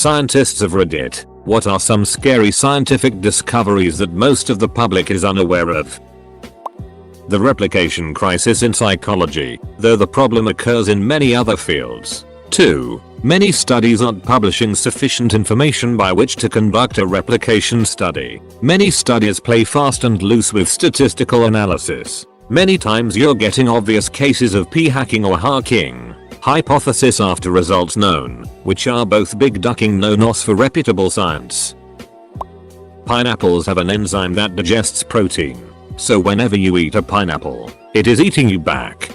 Scientists of Reddit, what are some scary scientific discoveries that most of the public is unaware of? The replication crisis in psychology, though the problem occurs in many other fields. 2. Many studies aren't publishing sufficient information by which to conduct a replication study. Many studies play fast and loose with statistical analysis. Many times you're getting obvious cases of p-hacking or hacking. Hypothesis after results known, which are both big ducking no-nos for reputable science. Pineapples have an enzyme that digests protein. So whenever you eat a pineapple, it is eating you back.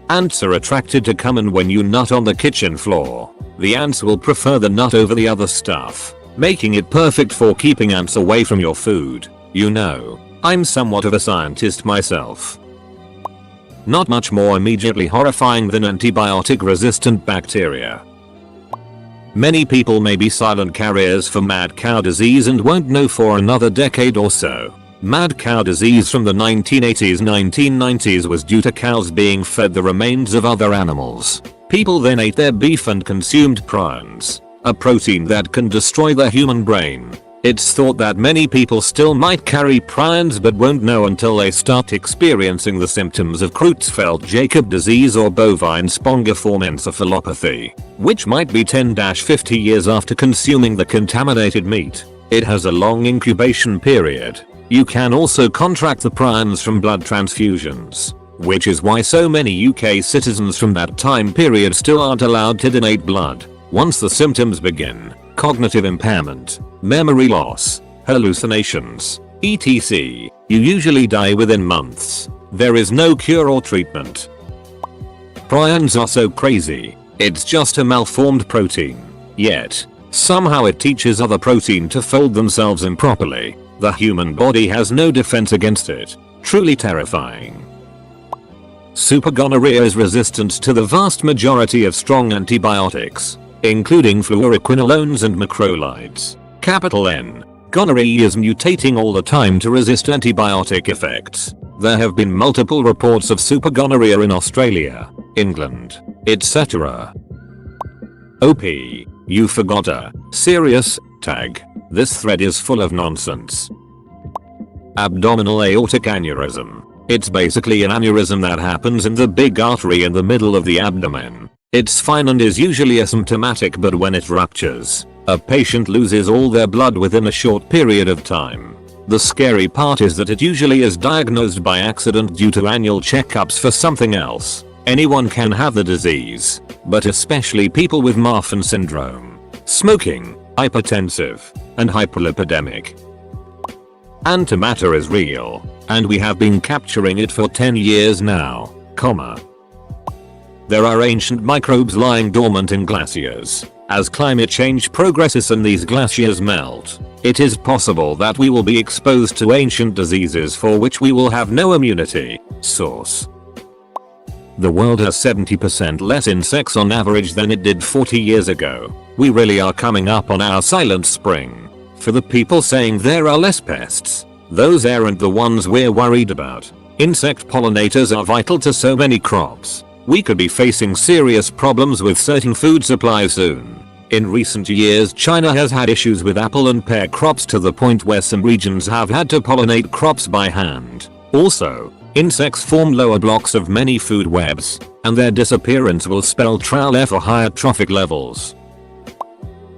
Ants are attracted to cumin when you nut on the kitchen floor. The ants will prefer the nut over the other stuff, making it perfect for keeping ants away from your food. You know, I'm somewhat of a scientist myself. Not much more immediately horrifying than antibiotic-resistant bacteria. Many people may be silent carriers for mad cow disease and won't know for another decade or so. Mad cow disease from the 1980s-1990s was due to cows being fed the remains of other animals. People then ate their beef and consumed prions, a protein that can destroy the human brain. It's thought that many people still might carry prions but won't know until they start experiencing the symptoms of Creutzfeldt-Jakob disease or bovine spongiform encephalopathy, which might be 10-50 years after consuming the contaminated meat. It has a long incubation period. You can also contract the prions from blood transfusions, which is why so many UK citizens from that time period still aren't allowed to donate blood. Once the symptoms begin, cognitive impairment, memory loss, hallucinations, etc., you usually die within months. There is no cure or treatment. Prions are so crazy. It's just a malformed protein. Yet, somehow it teaches other protein to fold themselves improperly. The human body has no defense against it. Truly terrifying. Supergonorrhea is resistant to the vast majority of strong antibiotics, including fluoroquinolones and macrolides. Capital N. Gonorrhea is mutating all the time to resist antibiotic effects. There have been multiple reports of supergonorrhea in Australia, England, etc. OP. You forgotta. Serious. Tag. This thread is full of nonsense. Abdominal aortic aneurysm. It's basically an aneurysm that happens in the big artery in the middle of the abdomen. It's fine and is usually asymptomatic, but when it ruptures, a patient loses all their blood within a short period of time. The scary part is that it usually is diagnosed by accident due to annual checkups for something else. Anyone can have the disease, but especially people with Marfan syndrome, smoking, hypertensive, and hyperlipidemic. Antimatter is real, and we have been capturing it for 10 years now, There are ancient microbes lying dormant in glaciers. As climate change progresses and these glaciers melt, it is possible that we will be exposed to ancient diseases for which we will have no immunity. Source. The world has 70% less insects on average than it did 40 years ago. We really are coming up on our silent spring. For the people saying there are less pests, those aren't the ones we're worried about. Insect pollinators are vital to so many crops. We could be facing serious problems with certain food supply soon. In recent years, China has had issues with apple and pear crops to the point where some regions have had to pollinate crops by hand. Also, insects form lower blocks of many food webs, and their disappearance will spell trial for higher trophic levels.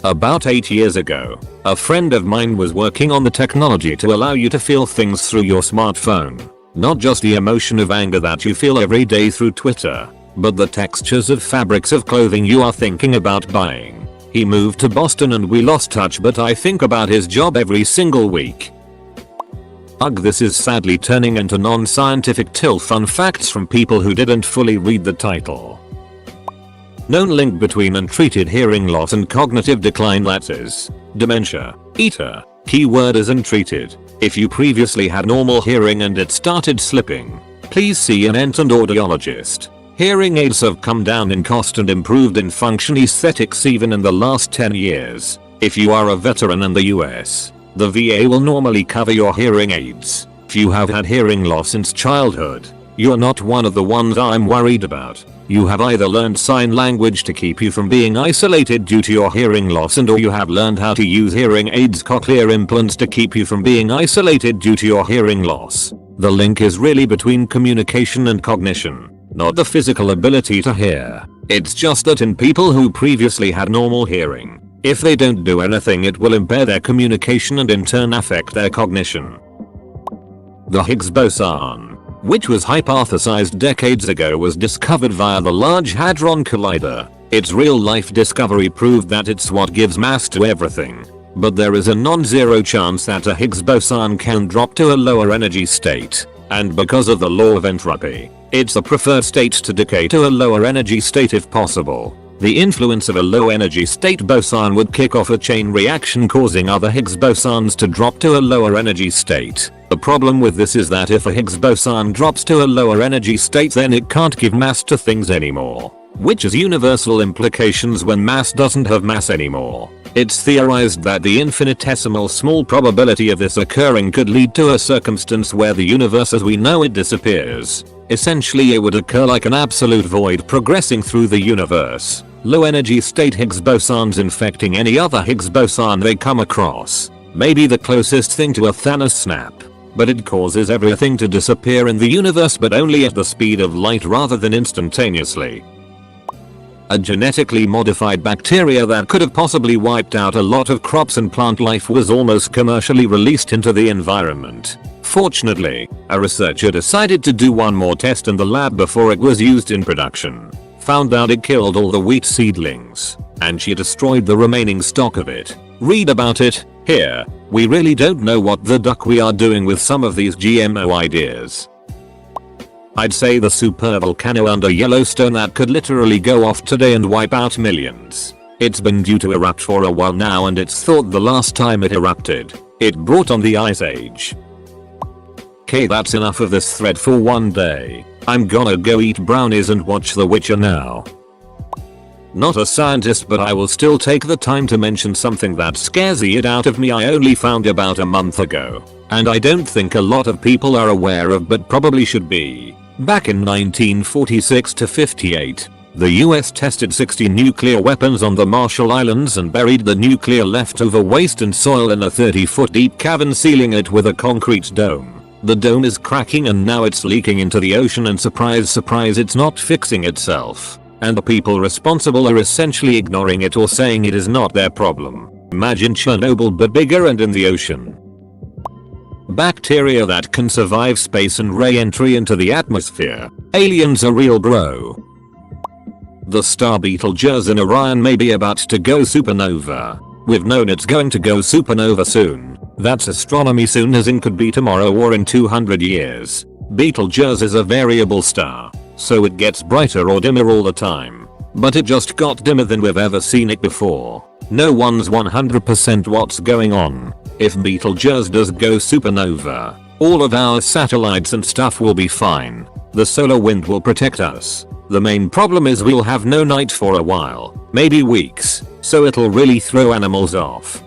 About 8 years ago, a friend of mine was working on the technology to allow you to feel things through your smartphone. Not just the emotion of anger that you feel every day through Twitter, but the textures of fabrics of clothing you are thinking about buying. He moved to Boston and we lost touch, but I think about his job every single week. Ugh, this is sadly turning into non-scientific till fun facts from people who didn't fully read the title. Known link between untreated hearing loss and cognitive decline, that is, dementia. ETA. Keyword is untreated. If you previously had normal hearing and it started slipping, please see an ent and audiologist. Hearing aids have come down in cost and improved in function aesthetics even in the last 10 years. If you are a veteran in the US, the VA will normally cover your hearing aids. If you have had hearing loss since childhood, you're not one of the ones I'm worried about. You have either learned sign language to keep you from being isolated due to your hearing loss, or you have learned how to use hearing aids, cochlear implants, to keep you from being isolated due to your hearing loss. The link is really between communication and cognition, not the physical ability to hear. It's just that in people who previously had normal hearing, if they don't do anything, it will impair their communication and in turn affect their cognition. The Higgs boson, which was hypothesized decades ago, was discovered via the Large Hadron Collider. Its real-life discovery proved that it's what gives mass to everything. But there is a non-zero chance that a Higgs boson can drop to a lower energy state, and because of the law of entropy, it's the preferred state to decay to a lower energy state if possible. The influence of a low energy state boson would kick off a chain reaction, causing other Higgs bosons to drop to a lower energy state. The problem with this is that if a Higgs boson drops to a lower energy state, then it can't give mass to things anymore, which has universal implications when mass doesn't have mass anymore. It's theorized that the infinitesimal small probability of this occurring could lead to a circumstance where the universe as we know it disappears. Essentially, it would occur like an absolute void progressing through the universe. Low energy state Higgs bosons infecting any other Higgs boson they come across. Maybe the closest thing to a Thanos snap. But it causes everything to disappear in the universe, but only at the speed of light rather than instantaneously. A genetically modified bacteria that could have possibly wiped out a lot of crops and plant life was almost commercially released into the environment. Fortunately, a researcher decided to do one more test in the lab before it was used in production. Found out it killed all the wheat seedlings, and she destroyed the remaining stock of it. Read about it here. We really don't know what the duck we are doing with some of these GMO ideas. I'd say the super volcano under Yellowstone that could literally go off today and wipe out millions. It's been due to erupt for a while now, and it's thought the last time it erupted, it brought on the Ice Age. Okay, that's enough of this thread for one day. I'm gonna go eat brownies and watch The Witcher now. Not a scientist, but I will still take the time to mention something that scares the shit out of me I only found about a month ago, and I don't think a lot of people are aware of but probably should be. Back in 1946 to 58, the US tested 60 nuclear weapons on the Marshall Islands and buried the nuclear leftover waste and soil in a 30-foot deep cavern, sealing it with a concrete dome. The dome is cracking and now it's leaking into the ocean, and surprise surprise, it's not fixing itself. And the people responsible are essentially ignoring it or saying it is not their problem. Imagine Chernobyl but bigger and in the ocean. Bacteria that can survive space and re-entry into the atmosphere. Aliens are real, bro. The star Betelgeuse in Orion may be about to go supernova. We've known it's going to go supernova soon. That's astronomy soon, as in could be tomorrow or in 200 years. Betelgeuse is a variable star, so it gets brighter or dimmer all the time. But it just got dimmer than we've ever seen it before. No one's 100% what's going on. If Betelgeuse does go supernova, all of our satellites and stuff will be fine. The solar wind will protect us. The main problem is we'll have no night for a while, maybe weeks, so it'll really throw animals off.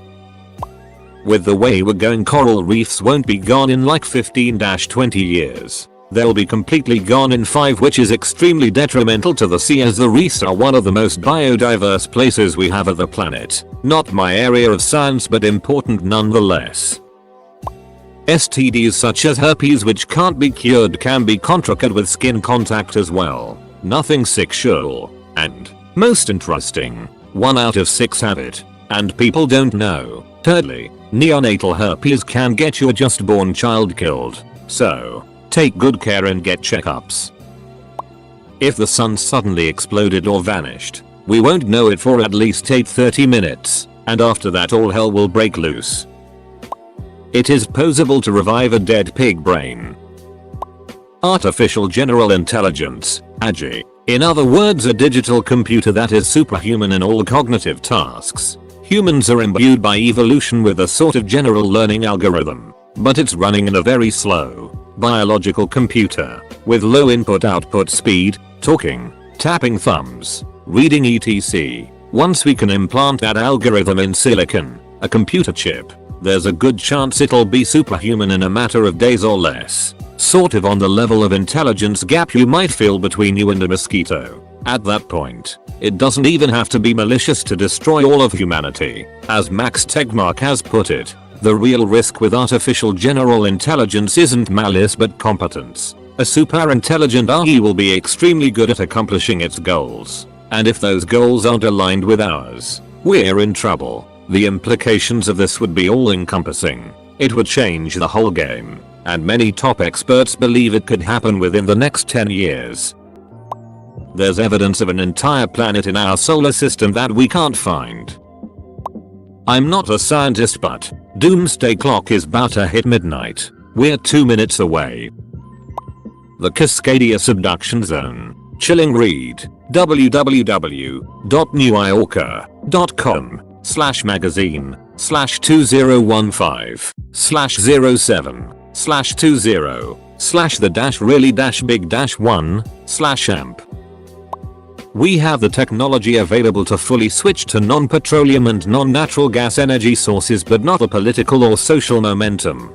With the way we're going, coral reefs won't be gone in like 15-20 years. They'll be completely gone in 5, which is extremely detrimental to the sea, as the reefs are one of the most biodiverse places we have of the planet. Not my area of science, but important nonetheless. STDs such as herpes, which can't be cured, can be contracted with skin contact as well. Nothing sexual. And, most interesting, 1 out of 6 have it. And people don't know. Thirdly, neonatal herpes can get your just born child killed. So, take good care and get checkups. If the sun suddenly exploded or vanished, we won't know it for at least 30 minutes, and after that all hell will break loose. It is possible to revive a dead pig brain. Artificial General Intelligence, AGI. In other words, a digital computer that is superhuman in all cognitive tasks. Humans are imbued by evolution with a sort of general learning algorithm, but it's running in a very slow, biological computer, with low input-output speed, talking, tapping thumbs, reading etc. Once we can implant that algorithm in silicon, a computer chip, there's a good chance it'll be superhuman in a matter of days or less. Sort of on the level of intelligence gap you might feel between you and a mosquito. At that point, it doesn't even have to be malicious to destroy all of humanity. As Max Tegmark has put it, the real risk with artificial general intelligence isn't malice but competence. A super intelligent AI will be extremely good at accomplishing its goals. And if those goals aren't aligned with ours, we're in trouble. The implications of this would be all-encompassing. It would change the whole game, and many top experts believe it could happen within the next 10 years. There's evidence of an entire planet in our solar system that we can't find. I'm not a scientist, but doomsday clock is about to hit midnight. We're 2 minutes away. The Cascadia Subduction Zone. Chilling read. www.newyorker.com/magazine/2015/07/the-really-big-1/amp. We have the technology available to fully switch to non-petroleum and non-natural gas energy sources, but not the political or social momentum.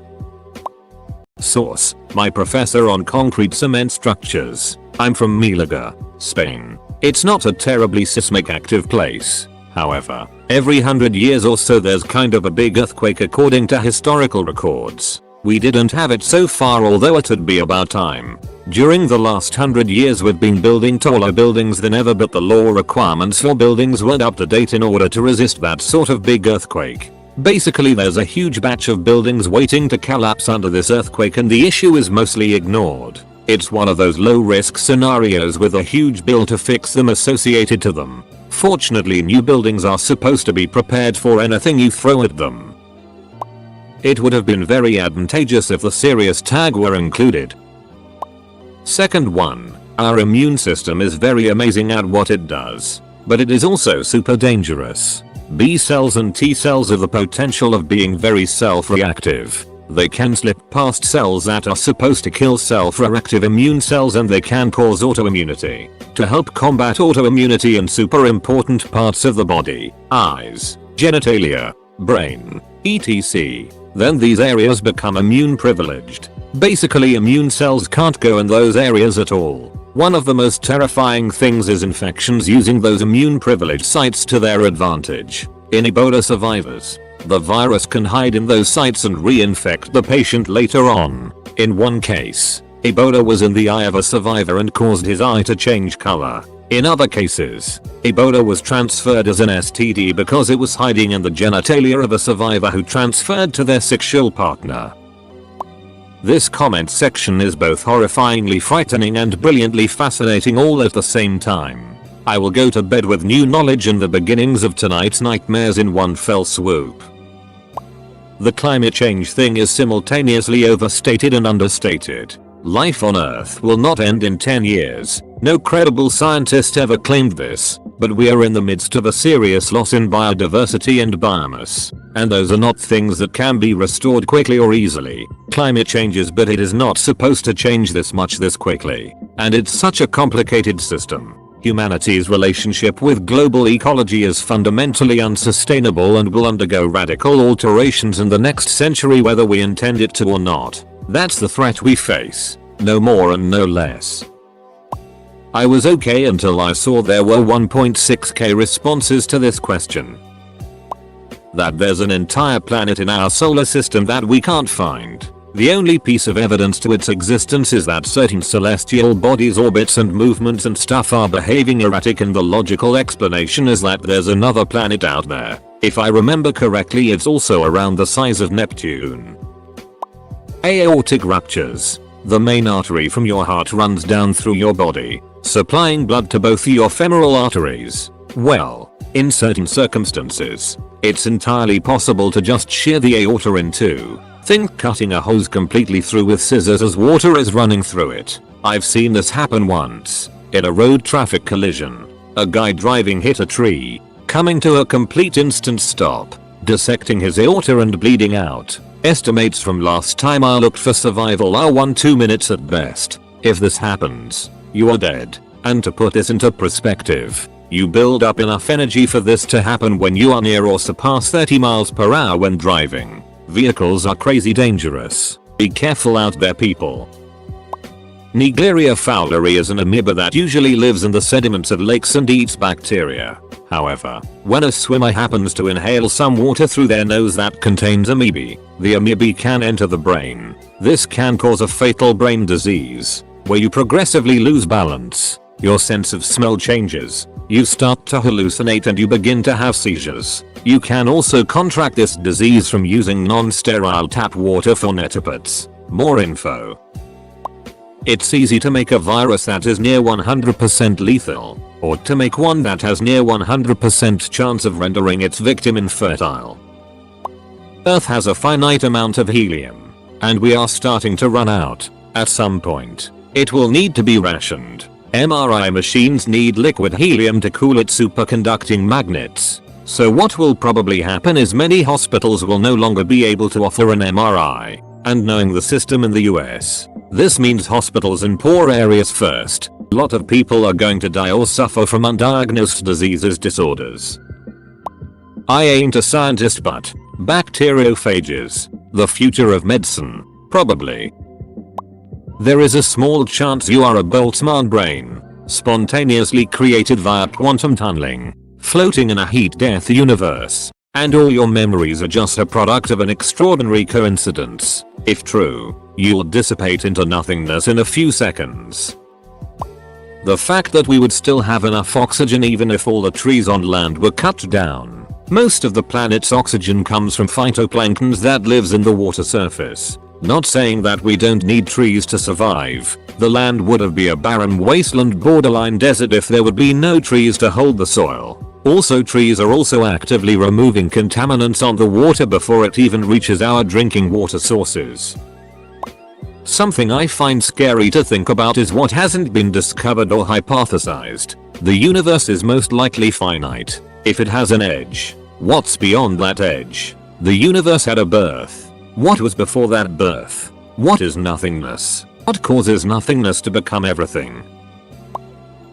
Source: my professor on concrete cement structures. I'm from Málaga, Spain. It's not a terribly seismic active place. However, every 100 years or so there's kind of a big earthquake according to historical records. We didn't have it so far, although it'd be about time. During the last 100 years we've been building taller buildings than ever, but the law requirements for buildings weren't up to date in order to resist that sort of big earthquake. Basically there's a huge batch of buildings waiting to collapse under this earthquake, and the issue is mostly ignored. It's one of those low risk scenarios with a huge bill to fix them associated to them. Fortunately, new buildings are supposed to be prepared for anything you throw at them. It would have been very advantageous if the serious tag were included. Second one, our immune system is very amazing at what it does, but it is also super dangerous. B cells and T cells have the potential of being very self-reactive. They can slip past cells that are supposed to kill self-reactive immune cells, and they can cause autoimmunity. To help combat autoimmunity in super important parts of the body, eyes, genitalia, brain, etc., then these areas become immune privileged. Basically, immune cells can't go in those areas at all. One of the most terrifying things is infections using those immune privileged sites to their advantage. In Ebola survivors, the virus can hide in those sites and reinfect the patient later on. In one case, Ebola was in the eye of a survivor and caused his eye to change color. In other cases, Ebola was transferred as an STD because it was hiding in the genitalia of a survivor who transferred to their sexual partner. This comment section is both horrifyingly frightening and brilliantly fascinating all at the same time. I will go to bed with new knowledge and the beginnings of tonight's nightmares in one fell swoop. The climate change thing is simultaneously overstated and understated. Life on Earth will not end in 10 years. No credible scientist ever claimed this, but we are in the midst of a serious loss in biodiversity and biomass. And those are not things that can be restored quickly or easily. Climate changes, but it is not supposed to change this much this quickly. And it's such a complicated system. Humanity's relationship with global ecology is fundamentally unsustainable and will undergo radical alterations in the next century, whether we intend it to or not. That's the threat we face. No more and no less. I was okay until I saw there were 1.6k responses to this question. That there's an entire planet in our solar system that we can't find. The only piece of evidence to its existence is that certain celestial bodies' orbits and movements and stuff are behaving erratic, and the logical explanation is that there's another planet out there. If I remember correctly, it's also around the size of Neptune. Aortic ruptures. The main artery from your heart runs down through your body, supplying blood to both your femoral arteries. Well, in certain circumstances, it's entirely possible to just shear the aorta in two. Think cutting a hose completely through with scissors as water is running through it. I've seen this happen once, in a road traffic collision. A guy driving hit a tree, coming to a complete instant stop, dissecting his aorta and bleeding out. Estimates from last time I looked for survival are 1-2 minutes at best. If this happens, you are dead. And to put this into perspective, you build up enough energy for this to happen when you are near or surpass 30 miles per hour when driving. Vehicles are crazy dangerous. Be careful out there, people. Naegleria fowleri is an amoeba that usually lives in the sediments of lakes and eats bacteria. However, when a swimmer happens to inhale some water through their nose that contains amoebae, the amoebae can enter the brain. This can cause a fatal brain disease, where you progressively lose balance, your sense of smell changes, you start to hallucinate and you begin to have seizures. You can also contract this disease from using non-sterile tap water for netipots. More info. It's easy to make a virus that is near 100% lethal, or to make one that has near 100% chance of rendering its victim infertile. Earth has a finite amount of helium, and we are starting to run out. At some point, it will need to be rationed. MRI machines need liquid helium to cool its superconducting magnets. So what will probably happen is many hospitals will no longer be able to offer an MRI. And knowing the system in the US, this means hospitals in poor areas first. A lot of people are going to die or suffer from undiagnosed disorders. I ain't a scientist, but bacteriophages, the future of medicine, probably. There is a small chance you are a Boltzmann brain, spontaneously created via quantum tunneling, floating in a heat-death universe, and all your memories are just a product of an extraordinary coincidence. If true, you'll dissipate into nothingness in a few seconds. The fact that we would still have enough oxygen even if all the trees on land were cut down. Most of the planet's oxygen comes from phytoplanktons that lives in the water surface. Not saying that we don't need trees to survive. The land would be a barren wasteland borderline desert if there would be no trees to hold the soil. Also, trees are also actively removing contaminants on the water before it even reaches our drinking water sources. Something I find scary to think about is what hasn't been discovered or hypothesized. The universe is most likely finite. If it has an edge, what's beyond that edge? The universe had a birth. What was before that birth? What is nothingness? What causes nothingness to become everything?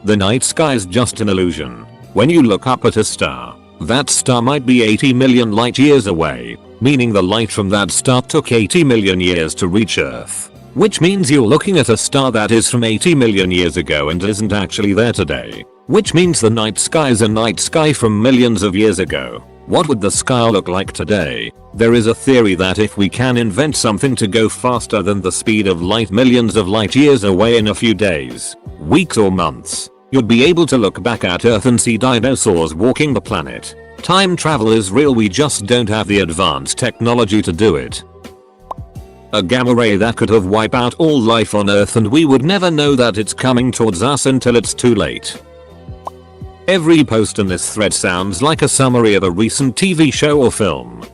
The night sky is just an illusion. When you look up at a star, that star might be 80 million light years away, meaning the light from that star took 80 million years to reach Earth. Which means you're looking at a star that is from 80 million years ago and isn't actually there today. Which means the night sky is a night sky from millions of years ago. What would the sky look like today? There is a theory that if we can invent something to go faster than the speed of light millions of light years away in a few days, weeks or months, you'd be able to look back at Earth and see dinosaurs walking the planet. Time travel is real, we just don't have the advanced technology to do it. A gamma ray that could have wiped out all life on Earth and we would never know that it's coming towards us until it's too late. Every post in this thread sounds like a summary of a recent TV show or film.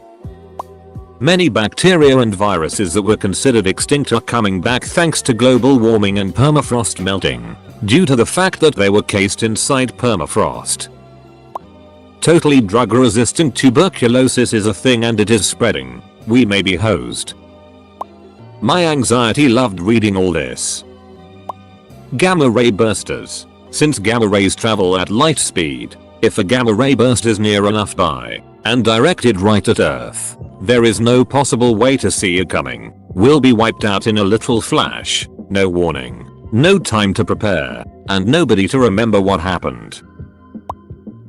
Many bacteria and viruses that were considered extinct are coming back thanks to global warming and permafrost melting, due to the fact that they were cased inside permafrost. Totally drug-resistant tuberculosis is a thing and it is spreading. We may be hosed. My anxiety loved reading all this. Gamma ray bursters. Since gamma rays travel at light speed, if a gamma ray burst is near enough by and directed right at Earth, there is no possible way to see it coming. We'll be wiped out in a little flash, no warning, no time to prepare, and nobody to remember what happened.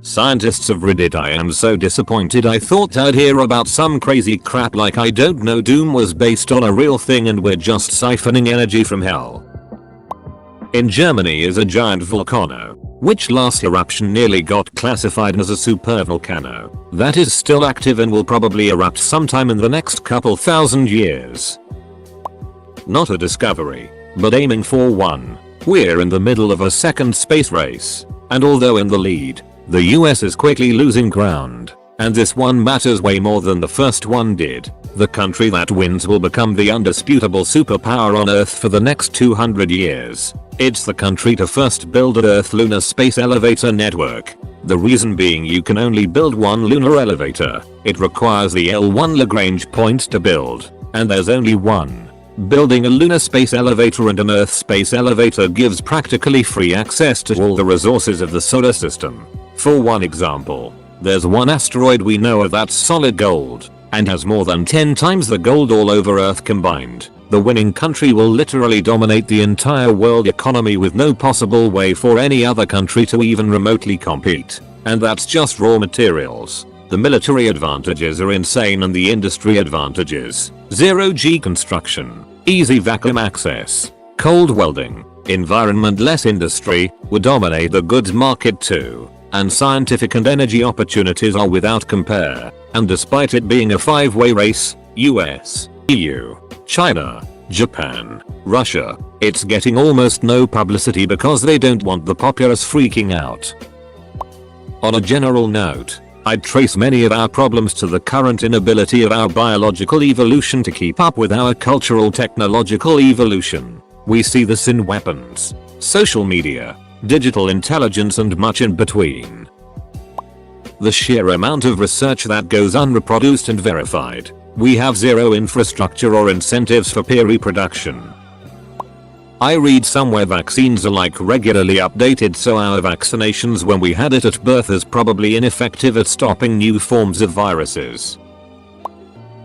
Scientists of Reddit, I am so disappointed. I thought I'd hear about some crazy crap like I don't know Doom was based on a real thing and we're just siphoning energy from hell. In Germany is a giant volcano, which last eruption nearly got classified as a supervolcano, that is still active and will probably erupt sometime in the next couple thousand years. Not a discovery, but aiming for one. We're in the middle of a second space race, and although in the lead, the US is quickly losing ground, and this one matters way more than the first one did. The country that wins will become the undisputable superpower on Earth for the next 200 years. It's the country to first build an Earth lunar space elevator network. The reason being you can only build one lunar elevator. It requires the L1 Lagrange point to build, and there's only one. Building a lunar space elevator and an Earth space elevator gives practically free access to all the resources of the solar system. For one example, there's one asteroid we know of that's solid gold, and has more than 10 times the gold all over Earth combined. The winning country will literally dominate the entire world economy with no possible way for any other country to even remotely compete. And that's just raw materials. The military advantages are insane and the industry advantages. Zero-G construction, easy vacuum access, cold welding, environment-less industry would dominate the goods market too. And scientific and energy opportunities are without compare. And despite it being a five-way race, US, EU, China, Japan, Russia, it's getting almost no publicity because they don't want the populace freaking out. On a general note, I'd trace many of our problems to the current inability of our biological evolution to keep up with our cultural technological evolution. We see this in weapons, social media, digital intelligence and much in between. The sheer amount of research that goes unreproduced and verified. We have zero infrastructure or incentives for peer reproduction. I read somewhere vaccines are like regularly updated, so our vaccinations when we had it at birth is probably ineffective at stopping new forms of viruses.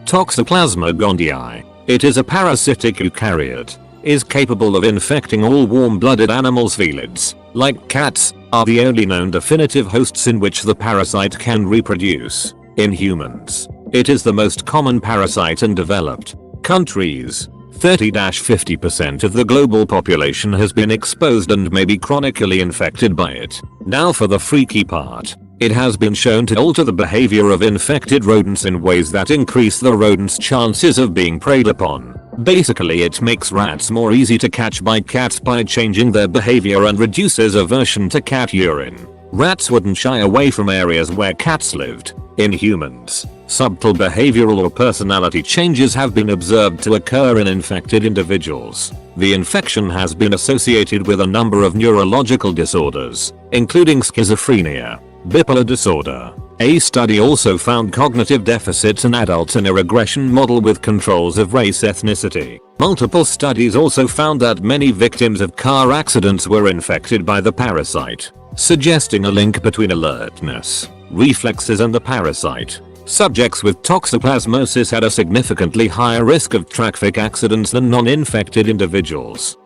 Toxoplasma gondii. It is a parasitic eukaryote. Is capable of infecting all warm-blooded animals. Felids, like cats, are the only known definitive hosts in which the parasite can reproduce. In humans, it is the most common parasite in developed countries. 30-50% of the global population has been exposed and may be chronically infected by it. Now for the freaky part. It has been shown to alter the behavior of infected rodents in ways that increase the rodent's chances of being preyed upon. Basically, it makes rats more easy to catch by cats by changing their behavior and reduces aversion to cat urine. Rats wouldn't shy away from areas where cats lived. In humans, subtle behavioral or personality changes have been observed to occur in infected individuals. The infection has been associated with a number of neurological disorders, including schizophrenia, bipolar disorder. A study also found cognitive deficits in adults in a regression model with controls of race ethnicity. Multiple studies also found that many victims of car accidents were infected by the parasite, suggesting a link between alertness, reflexes and the parasite. Subjects with toxoplasmosis had a significantly higher risk of traffic accidents than non-infected individuals.